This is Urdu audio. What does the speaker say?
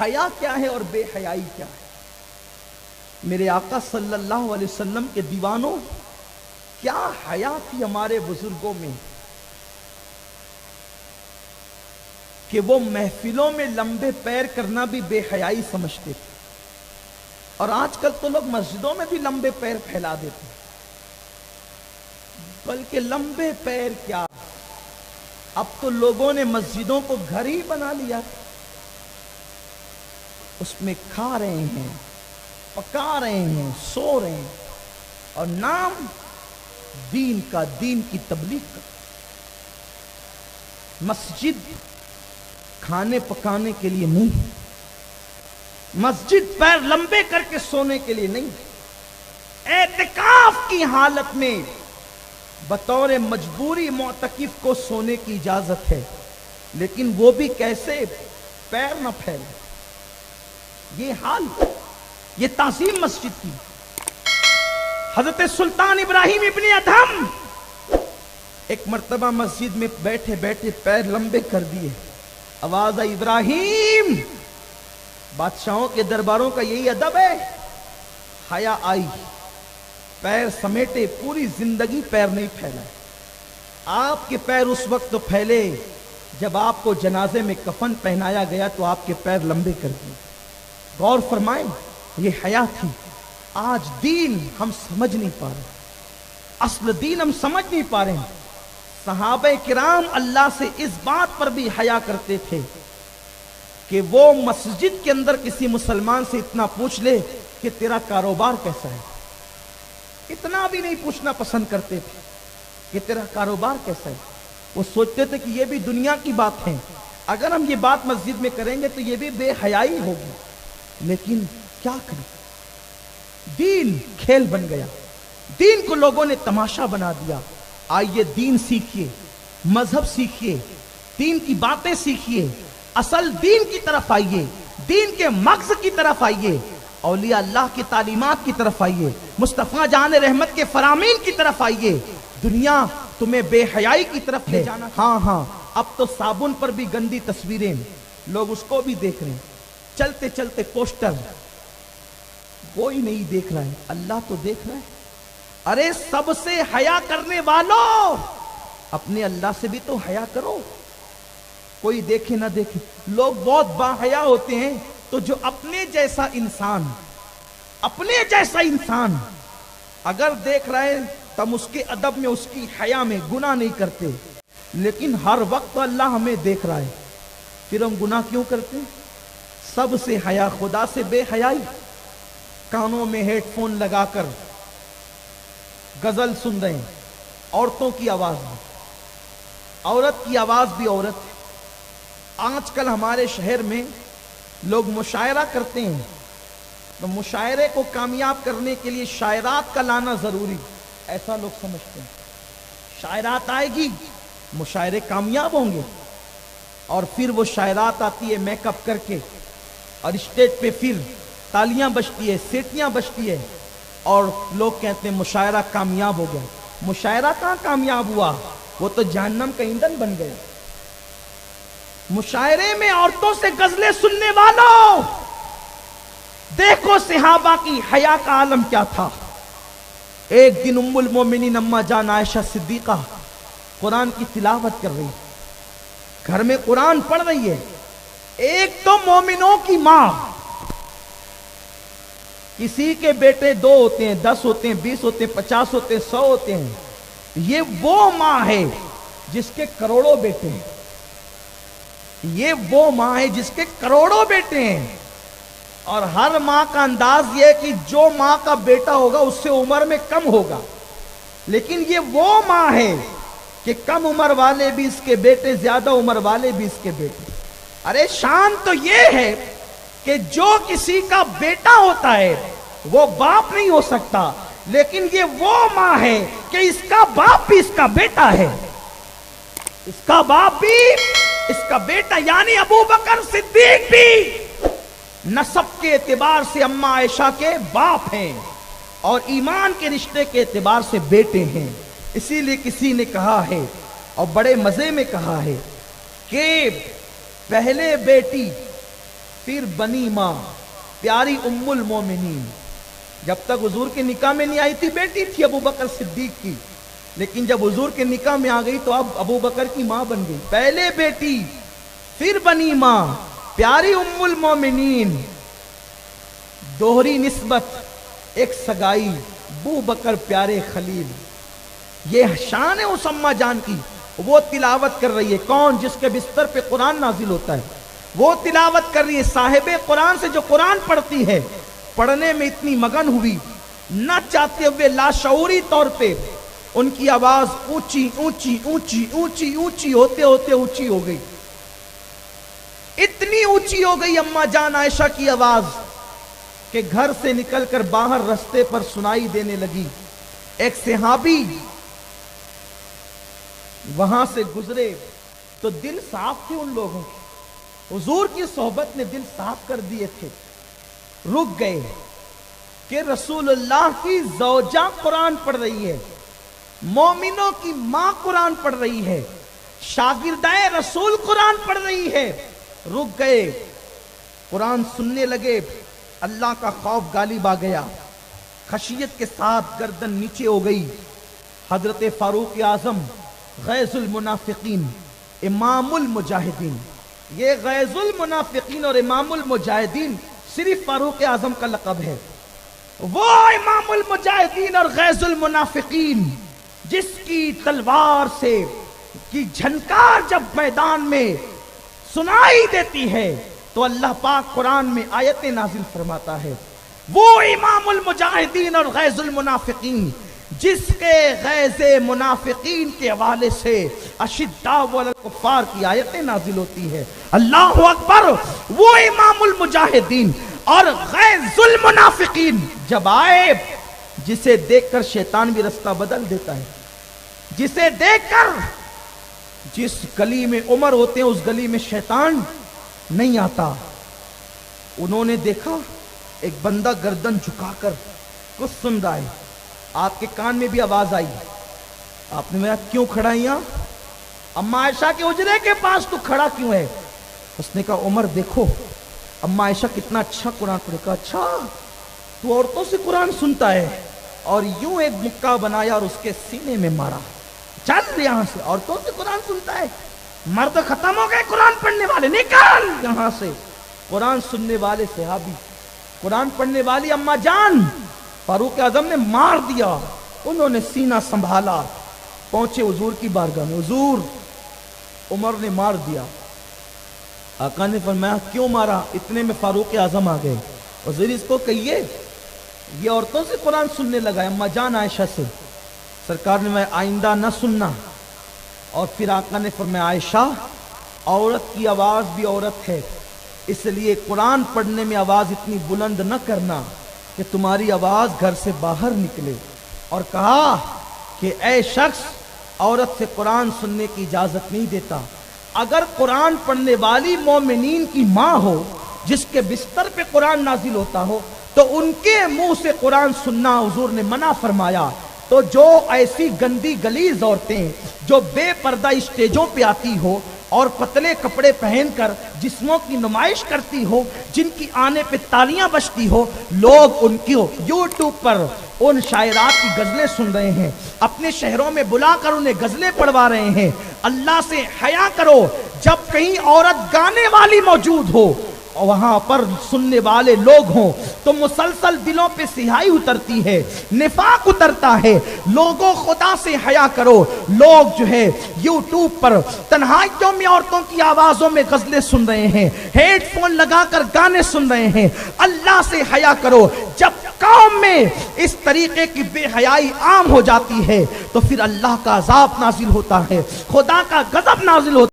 حیا کیا ہے اور بے حیائی کیا ہے؟ میرے آقا صلی اللہ علیہ وسلم کے دیوانوں، کیا حیا تھی ہمارے بزرگوں میں کہ وہ محفلوں میں لمبے پیر کرنا بھی بے حیائی سمجھتے تھے، اور آج کل تو لوگ مسجدوں میں بھی لمبے پیر پھیلا دیتے ہیں۔ بلکہ لمبے پیر کیا، اب تو لوگوں نے مسجدوں کو گھر ہی بنا لیا، اس میں کھا رہے ہیں، پکا رہے ہیں، سو رہے ہیں، اور نام دین کا، دین کی تبلیغ کا۔ مسجد کھانے پکانے کے لیے نہیں، مسجد پیر لمبے کر کے سونے کے لیے نہیں، اعتکاف کی حالت میں بطور مجبوری معتکف کو سونے کی اجازت ہے، لیکن وہ بھی کیسے؟ پیر نہ پھیلے۔ یہ حال، یہ تعظیم مسجد کی۔ حضرت سلطان ابراہیم ابن ادہم ایک مرتبہ مسجد میں بیٹھے بیٹھے پیر لمبے کر دیے، آواز آئی ابراہیم۔ بادشاہوں کے درباروں کا یہی ادب ہے۔ حیا آئی، پیر سمیٹے، پوری زندگی پیر نہیں پھیلا۔ آپ کے پیر اس وقت تو پھیلے جب آپ کو جنازے میں کفن پہنایا گیا تو آپ کے پیر لمبے کر دیے۔ غور فرمائیں، یہ حیا تھی۔ آج دین ہم سمجھ نہیں پا رہے، اصل دین ہم سمجھ نہیں پا رہے ہیں۔ صحابہ کرام اللہ سے اس بات پر بھی حیا کرتے تھے کہ وہ مسجد کے اندر کسی مسلمان سے اتنا پوچھ لے کہ تیرا کاروبار کیسا ہے۔ اتنا بھی نہیں پوچھنا پسند کرتے تھے کہ تیرا کاروبار کیسا ہے۔ وہ سوچتے تھے کہ یہ بھی دنیا کی بات ہے، اگر ہم یہ بات مسجد میں کریں گے تو یہ بھی بے حیائی ہوگی۔ لیکن کیا کریں، دین کھیل بن گیا، دین کو لوگوں نے تماشا بنا دیا۔ آئیے دین سیکھیے، مذہب سیکھیے، دین کی باتیں سیکھیے، اصل دین کی طرف آئیے، دین کے مغز کی طرف آئیے، اولیاء اللہ کی تعلیمات کی طرف آئیے، مصطفیٰ جان رحمت کے فرامین کی طرف آئیے۔ دنیا تمہیں بے حیائی کی طرف لے جانا۔ ہاں اب تو صابن پر بھی گندی تصویریں، لوگ اس کو بھی دیکھ رہے ہیں، چلتے چلتے پوسٹر، کوئی نہیں دیکھ رہا ہے، اللہ تو دیکھ رہا ہے۔ ارے سب سے حیا کرنے والوں، اپنے اللہ سے بھی تو حیا کرو، کوئی دیکھے نہ دیکھے۔ لوگ بہت باحیا ہوتے ہیں تو جو اپنے جیسا انسان اگر دیکھ رہا ہے تم اس کے ادب میں، اس کی حیا میں گناہ نہیں کرتے، لیکن ہر وقت اللہ ہمیں دیکھ رہا ہے، پھر ہم گناہ کیوں کرتے؟ سب سے حیا، خدا سے بے حیائی۔ کانوں میں ہیڈ فون لگا کر غزل سن رہے ہیں، عورتوں کی آواز میں، عورت کی آواز بھی عورت ہے۔ آج کل ہمارے شہر میں لوگ مشاعرہ کرتے ہیں، تو مشاعرے کو کامیاب کرنے کے لیے شاعرات کا لانا ضروری، ایسا لوگ سمجھتے ہیں۔ شاعرات آئے گی، مشاعرے کامیاب ہوں گے، اور پھر وہ شاعرات آتی ہے میک اپ کر کے، اور اسٹیج پہ پھر تالیاں بجتی ہے، سیٹیاں بجتی ہے، اور لوگ کہتے ہیں مشاعرہ کامیاب ہو گیا۔ مشاعرہ کہاں کامیاب ہوا، وہ تو جہنم کا ایندھن بن گیا۔ مشاعرے میں عورتوں سے غزلیں سننے والوں، دیکھو صحابہ کی حیا کا عالم کیا تھا۔ ایک دن ام المومنین اما جان عائشہ صدیقہ قرآن کی تلاوت کر رہی، گھر میں قرآن پڑھ رہی ہے۔ ایک تو مومنوں کی ماں، کسی کے بیٹے 2 ہوتے ہیں، 10 ہوتے ہیں، 20 ہوتے ہیں، 50 ہوتے ہیں، 100 ہوتے ہیں، یہ وہ ماں ہے جس کے کروڑوں بیٹے ہیں، یہ وہ ماں ہے جس کے کروڑوں بیٹے ہیں۔ اور ہر ماں کا انداز یہ ہے کہ جو ماں کا بیٹا ہوگا اس سے عمر میں کم ہوگا، لیکن یہ وہ ماں ہے کہ کم عمر والے بھی اس کے بیٹے، زیادہ عمر والے بھی اس کے بیٹے۔ ارے شان تو یہ ہے کہ جو کسی کا بیٹا ہوتا ہے وہ باپ نہیں ہو سکتا، لیکن یہ وہ ماں ہے کہ اس کا باپ بھی اس کا بیٹا ہے، اس کا باپ بھی اس کا بیٹا، یعنی ابو بکر صدیق بھی نسب کے اعتبار سے اما عائشہ کے باپ ہیں، اور ایمان کے رشتے کے اعتبار سے بیٹے ہیں۔ اسی لیے کسی نے کہا ہے، اور بڑے مزے میں کہا ہے، کہ پہلے بیٹی پھر بنی ماں پیاری ام المومنین. جب تک حضور کے نکاح میں نہیں آئی تھی بیٹی تھی ابو بکر صدیق کی، لیکن جب حضور کے نکاح میں آ گئی تو اب ابو بکر کی ماں بن گئی. پہلے بیٹی پھر بنی ماں پیاری ام المومنین. دوہری نسبت، ایک سگائی، ابو بکر پیارے خلیل. یہ شان ہے اس اماں جان کی. وہ تلاوت کر رہی ہے. کون؟ جس کے بستر پہ قرآن نازل ہوتا ہے وہ تلاوت کر رہی ہے. صاحب قرآن سے جو قرآن پڑھتی ہے، پڑھنے میں اتنی مگن ہوئی، نہ چاہتے ہوئے لاشعوری طور پہ ان کی آواز اونچی اونچی اونچی اونچی اونچی ہوتے ہوتے اونچی ہو گئی. اتنی اونچی ہو گئی اماں جان عائشہ کی آواز کہ گھر سے نکل کر باہر رستے پر سنائی دینے لگی. ایک صحابی وہاں سے گزرے تو دل صاف تھے ان لوگوں کے. حضور کی صحبت نے دل صاف کر دیے تھے. رک گئے کہ رسول اللہ کی زوجہ قرآن پڑھ رہی ہے، مومنوں کی ماں قرآن پڑھ رہی ہے، شاگردائے رسول قرآن پڑھ رہی ہے. رک گئے، قرآن سننے لگے. اللہ کا خوف غالب آ گیا. خشیت کے ساتھ گردن نیچے ہو گئی. حضرت فاروق اعظم غیظ المنافقین امام المجاہدین. یہ غیظ المنافقین اور امام المجاہدین صرف فاروق اعظم کا لقب ہے. وہ امام المجاہدین اور غیظ المنافقین جس کی تلوار سے کی جھنکار جب میدان میں سنائی دیتی ہے تو اللہ پاک قرآن میں آیتیں نازل فرماتا ہے. وہ امام المجاہدین اور غیظ المنافقین جس کے غیظ منافقین کے حوالے سے اشداء علی الکفار کی آیتیں نازل ہوتی ہے. اللہ اکبر. وہ امام المجاہدین اور غیظ المنافقین جب آئے، جسے دیکھ کر شیطان بھی رستہ بدل دیتا ہے، جسے دیکھ کر جس گلی میں عمر ہوتے ہیں اس گلی میں شیطان نہیں آتا. انہوں نے دیکھا ایک بندہ گردن جھکا کر کچھ سن رہا ہے. آپ کے کان میں بھی آواز آئی. آپ نے کہا کیوں کھڑا یہاں؟ اماں عائشہ کے حجرے کے پاس تو کھڑا کیوں ہے؟ اس نے کہا عمر دیکھو اماں عائشہ کتنا اچھا قرآن پڑھے. کہا اچھا تو عورتوں سے قرآن سنتا ہے؟ اور یوں ایک مکہ بنایا اور اس کے سینے میں مارا. چل یہاں سے، عورتوں سے قرآن سنتا ہے؟ مرد ختم ہو گئے قرآن پڑھنے والے، نکل یہاں سے. قرآن سننے والے صحابی، قرآن پڑھنے والی اماں جان فاروق اعظم نے مار دیا. انہوں نے سینہ سنبھالا، پہنچے حضور کی بارگاہ میں. حضور عمر نے مار دیا. آقا نے فرمایا کیوں مارا؟ اتنے میں فاروق اعظم آ گئے. حضور اس کو کہیے یہ عورتوں سے قرآن سننے لگا ہے، اماں جان عائشہ سے. سرکار نے میں آئندہ نہ سننا. اور پھر آقا نے فرمایا عائشہ عورت کی آواز بھی عورت ہے، اس لیے قرآن پڑھنے میں آواز اتنی بلند نہ کرنا کہ تمہاری آواز گھر سے باہر نکلے. اور کہا کہ اے شخص عورت سے قرآن سننے کی اجازت نہیں دیتا. اگر قرآن پڑھنے والی مومنین کی ماں ہو جس کے بستر پہ قرآن نازل ہوتا ہو تو ان کے منہ سے قرآن سننا حضور نے منع فرمایا. تو جو ایسی گندی گلیز عورتیں جو بے پردہ اسٹیجوں پہ آتی ہو اور پتلے کپڑے پہن کر جسموں کی نمائش کرتی ہو، جن کی آنے پہ تالیاں بجتی ہو، لوگ ان کی یوٹیوب پر ان شاعرات کی غزلیں سن رہے ہیں، اپنے شہروں میں بلا کر انہیں غزلیں پڑھوا رہے ہیں. اللہ سے حیا کرو. جب کہیں عورت گانے والی موجود ہو اور وہاں پر سننے والے لوگ ہوں تو مسلسل دلوں پہ سیاہی اترتی ہے، نفاق اترتا ہے. لوگوں خدا سے حیا کرو. لوگ جو ہے یوٹیوب پر تنہائیوں میں عورتوں کی آوازوں میں غزلیں سن رہے ہیں، ہیڈ فون لگا کر گانے سن رہے ہیں. اللہ سے حیا کرو. جب قوم میں اس طریقے کی بے حیائی عام ہو جاتی ہے تو پھر اللہ کا عذاب نازل ہوتا ہے، خدا کا غضب نازل ہوتا ہے.